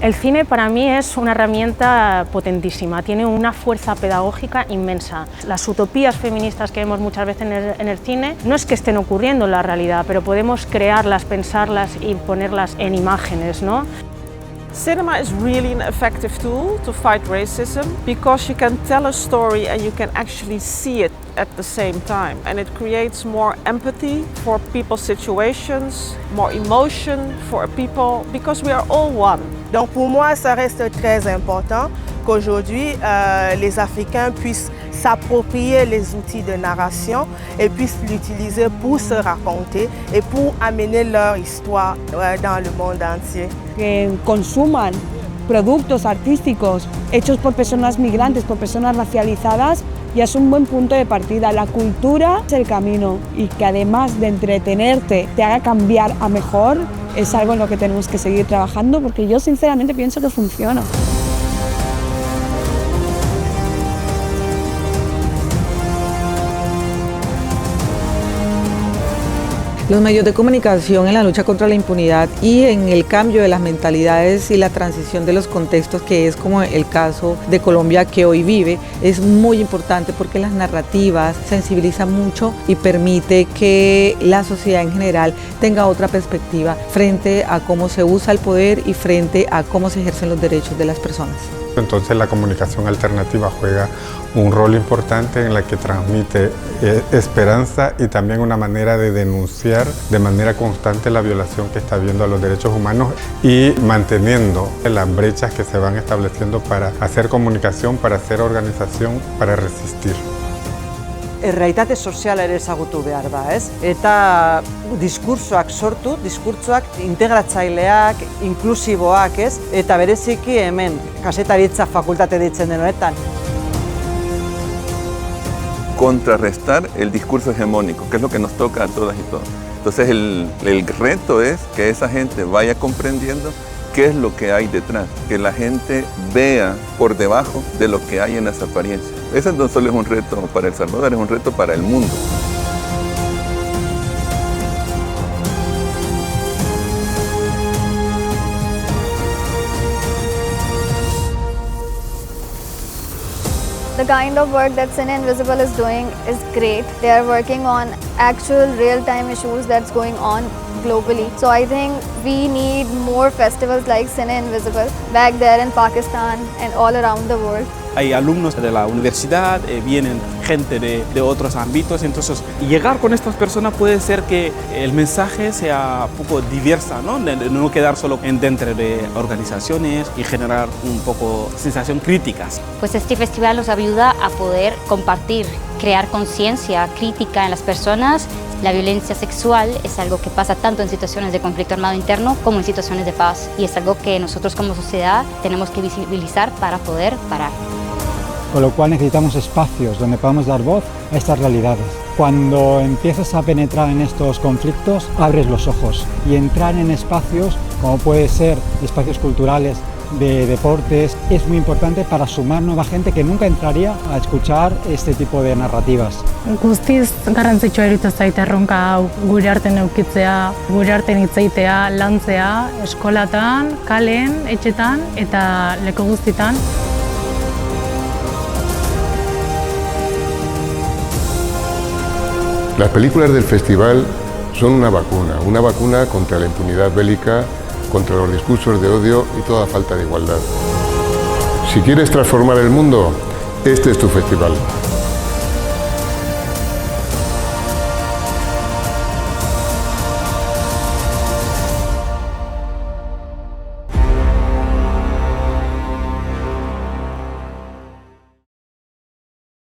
El cine para mí es una herramienta potentísima, tiene una fuerza pedagógica inmensa. Las utopías feministas que vemos muchas veces en el cine no es que estén ocurriendo en la realidad, pero podemos crearlas, pensarlas y ponerlas en imágenes, ¿no? Cinema is really an effective tool to fight racism because you can tell a story and you can actually see it at the same time. And it creates more empathy for people's situations, more emotion for people because we are all one. Donc pour moi, ça reste très important qu'aujourd'hui les Africains puissent s'approprier les outils de narration et puissent l'utiliser pour se raconter et pour amener leur histoire dans le monde entier. Que consuman productos artísticos hechos por personas migrantes, por personas racializadas, ya es un buen punto de partida. La cultura es el camino y que además de entretenerte te haga cambiar a mejor es algo en lo que tenemos que seguir trabajando porque yo sinceramente pienso que funciona. Los medios de comunicación en la lucha contra la impunidad y en el cambio de las mentalidades y la transición de los contextos, que es como el caso de Colombia que hoy vive, es muy importante porque las narrativas sensibilizan mucho y permite que la sociedad en general tenga otra perspectiva frente a cómo se usa el poder y frente a cómo se ejercen los derechos de las personas. Entonces la comunicación alternativa juega un rol importante en la que transmite esperanza y también una manera de denunciar de manera constante la violación que está habiendo a los derechos humanos y manteniendo las brechas que se van estableciendo para hacer comunicación, para hacer organización, para resistir. Errealitate soziala ere ezagutu behar da, ez? Eta diskurtsoak sortu, diskurtsoak integratzaileak, inklusiboak, ez? Eta bereziki hemen, kazetaritza fakultate ditzen den honetan. Contrarrestar el discurso hegemónico, que es lo que nos toca a todas y todos. Entonces el reto es que esa gente vaya comprendiendo qué es lo que hay detrás, que la gente vea por debajo de lo que hay en las apariencias. Ese no solo es un reto para El Salvador, es un reto para el mundo. The kind of work that Cine Invisible is doing is great. They are working on actual real-time issues that's going on globally. So I think we need more festivals like Cine Invisible back there in Pakistan and all around the world. Hay alumnos de la universidad, vienen gente de otros ámbitos, entonces llegar con estas personas puede ser que el mensaje sea un poco diversa, ¿no? De no quedar solo dentro de organizaciones y generar un poco sensación críticas. Pues este festival nos ayuda a poder compartir, crear conciencia crítica en las personas. La violencia sexual es algo que pasa tanto en situaciones de conflicto armado interno como en situaciones de paz y es algo que nosotros como sociedad tenemos que visibilizar para poder parar. Con lo cual necesitamos espacios donde podamos dar voz a estas realidades. Cuando empiezas a penetrar en estos conflictos, abres los ojos y entrar en espacios como puede ser espacios culturales, de deportes, es muy importante para sumar nueva gente que nunca entraría a escuchar este tipo de narrativas. Guztiz garrantzitsua iruditzen zait erronka hau, gure artean edukitzea, gure artean hitz egitea, lantzea, eskolatan, kalen, etxetan eta leku guztietan. Las películas del festival son una vacuna contra la impunidad bélica, contra los discursos de odio y toda falta de igualdad. Si quieres transformar el mundo, este es tu festival.